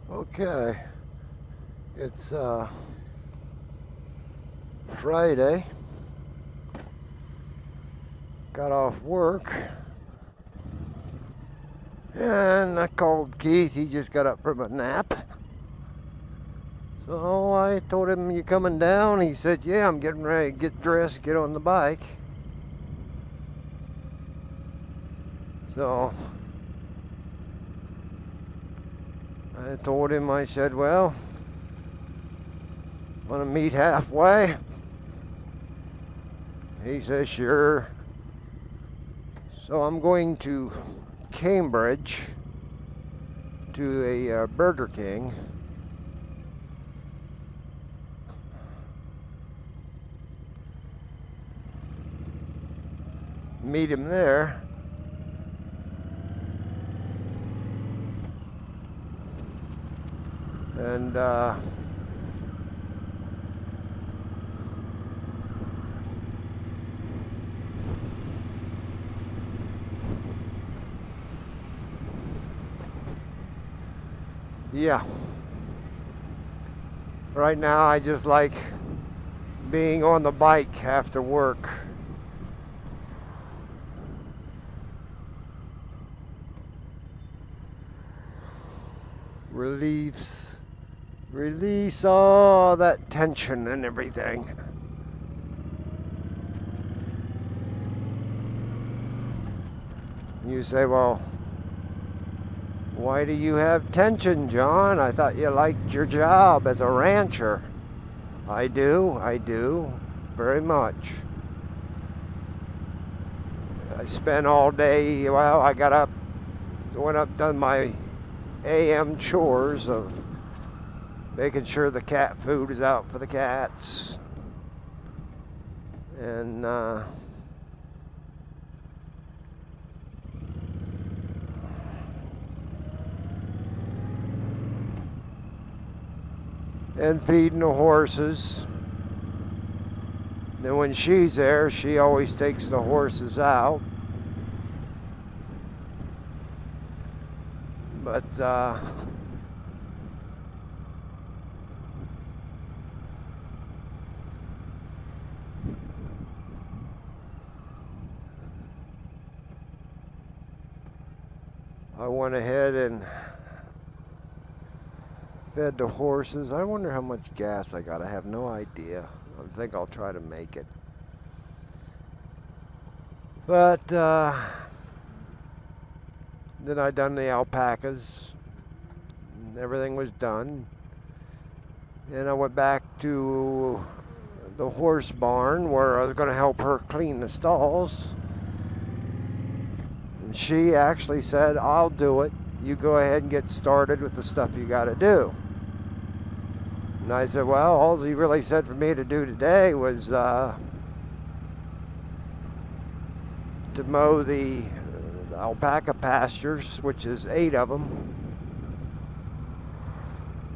Okay, it's Friday. Got off work and I called Keith. He just got up from a nap. So I told him, "You coming down?" He said, "Yeah, I'm getting ready to get dressed, get on the bike." So I told him, I said, "Well, want to meet halfway?" He says, "Sure." So I'm going to Cambridge to a Burger King. Meet him there. And yeah, right now I just like being on the bike after work. Release all that tension and everything. You say, "Well, why do you have tension, John? I thought you liked your job as a rancher." I do, very much. I spent all day, well, I got up, went up, done my AM chores of making sure the cat food is out for the cats. And feeding the horses. Then when she's there, she always takes the horses out. But I went ahead and fed the horses. I wonder how much gas I got. I have no idea. I think I'll try to make it. But then I done the alpacas. And everything was done. And I went back to the horse barn where I was going to help her clean the stalls. And she actually said, "I'll do it. You go ahead and get started with the stuff you got to do." And I said, "Well, all he really said for me to do today was to mow the alpaca pastures, which is 8 of them."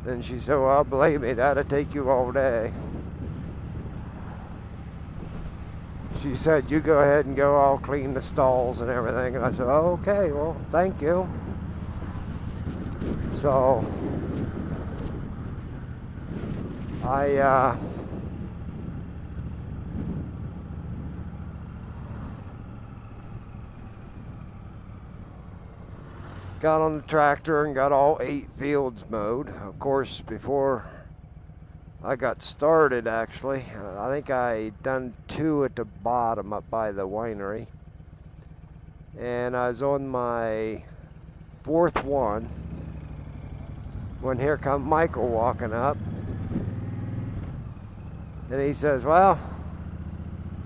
And she said, "Well, believe me, that'll take you all day." She said, "You go ahead and go, I'll clean the stalls and everything." And I said, "Oh, okay, well, thank you." So I got on the tractor and got all 8 fields mowed. Of course, before I got started, actually, I think I done 2 at the bottom up by the winery. And I was on my 4th one when here come Michael walking up. And he says, "Well,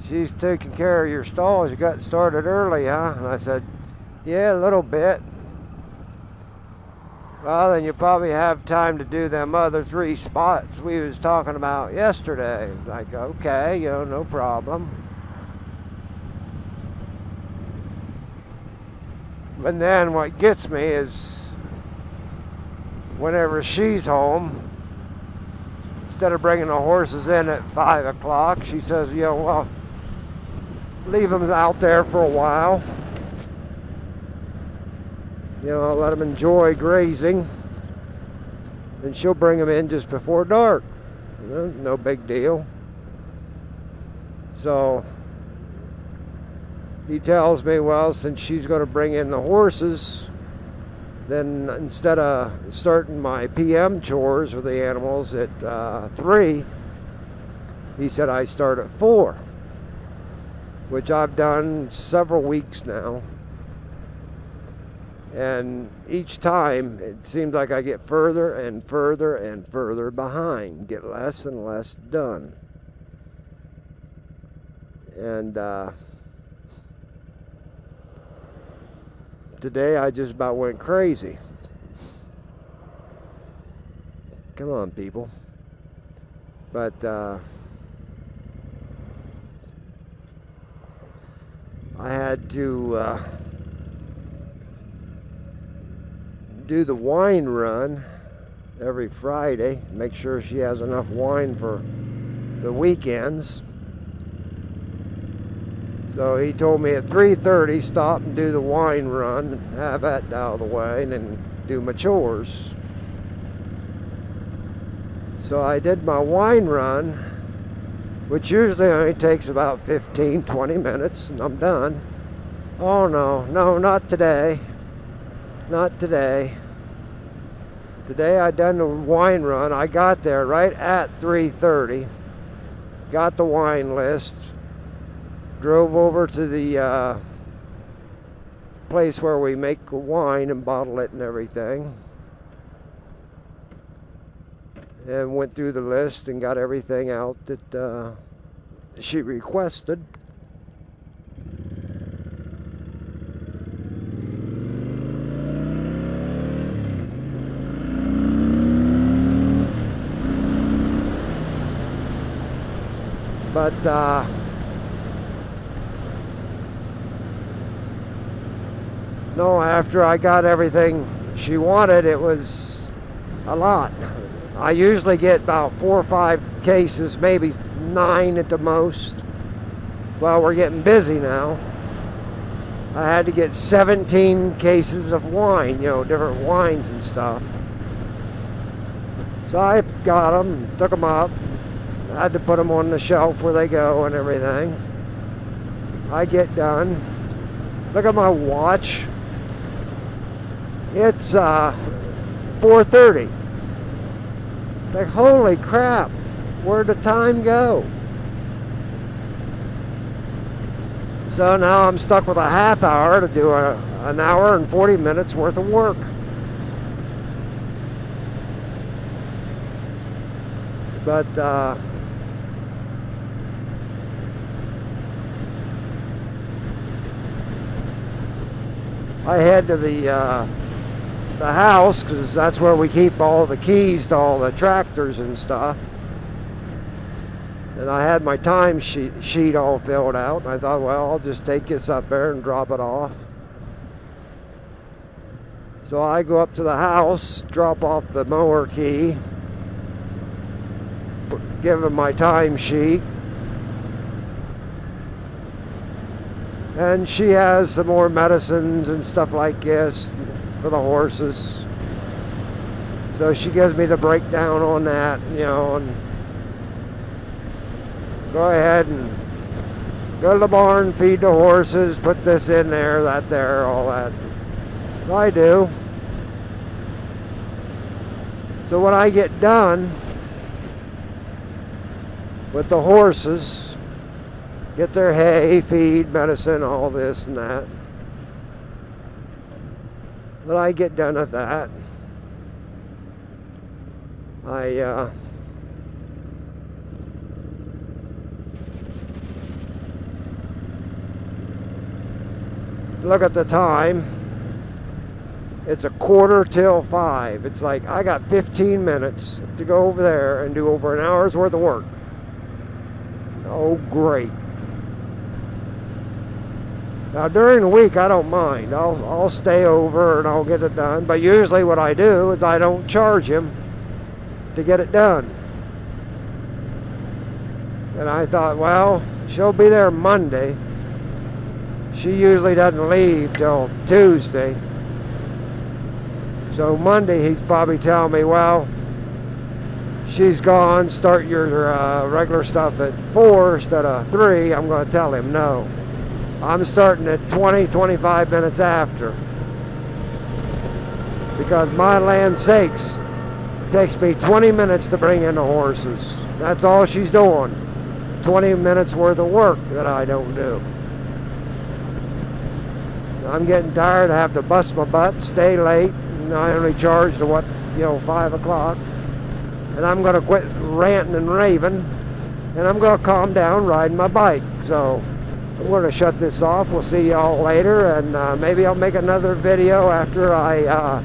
she's taking care of your stalls. You got started early, huh?" And I said, "Yeah, a little bit." "Well, then you probably have time to do them other 3 spots we was talking about yesterday." Like, okay, no problem. But then what gets me is whenever she's home, instead of bringing the horses in at 5 o'clock, she says, "Well, leave them out there for a while. Let them enjoy grazing." and she'll bring them in just before dark. No big deal. So he tells me, well, since she's going to bring in the horses, then instead of starting my PM chores with the animals at 3, he said I start at 4, which I've done several weeks now. And each time it seems like I get further and further and further behind, get less and less done. And today I just about went crazy. Come on, people. But I had to do the wine run every Friday, make sure she has enough wine for the weekends. So he told me at 3:30 stop and do the wine run, have that out of the way, and then do my chores. So I did my wine run, which usually only takes about 15-20 minutes, and I'm done. Oh no, not today. Not today. Today I done the wine run. I got there right at 3:30. Got the wine list. Drove over to the place where we make wine and bottle it and everything. And went through the list and got everything out that she requested. But no, after I got everything she wanted, it was a lot. I usually get about 4 or 5 cases, maybe 9 at the most. Well, we're getting busy now. I had to get 17 cases of wine, different wines and stuff. So I got them, took them up. I had to put them on the shelf where they go and everything. I get done. Look at my watch. It's 4:30. Like, holy crap, where'd the time go? So now I'm stuck with a half hour to do an hour and 40 minutes worth of work. But I head to the house, because that's where we keep all the keys to all the tractors and stuff. And I had my time sheet all filled out, and I thought, well, I'll just take this up there and drop it off. So I go up to the house, drop off the mower key, give him my time sheet, and she has some more medicines and stuff like this for the horses. So she gives me the breakdown on that, and go ahead and go to the barn, feed the horses, put this in there, that there, all that. I do. So when I get done with the horses, get their hay, feed, medicine, all this and that. When I get done with that, I look at the time. It's 4:45. It's like I got 15 minutes to go over there and do over an hour's worth of work. Oh, great. Now during the week I don't mind. I'll stay over and I'll get it done. But usually what I do is I don't charge him to get it done. And I thought, well, she'll be there Monday. She usually doesn't leave till Tuesday. So Monday he's probably telling me, well, she's gone, start your regular stuff at 4 instead of 3, I'm going to tell him no. I'm starting at 20-25 minutes after. Because my land sakes, it takes me 20 minutes to bring in the horses. That's all she's doing. 20 minutes worth of work that I don't do. I'm getting tired. I have to bust my butt, stay late, and I only charge to 5 o'clock. And I'm going to quit ranting and raving, and I'm going to calm down riding my bike. So I'm going to shut this off. We'll see y'all later, and maybe I'll make another video after I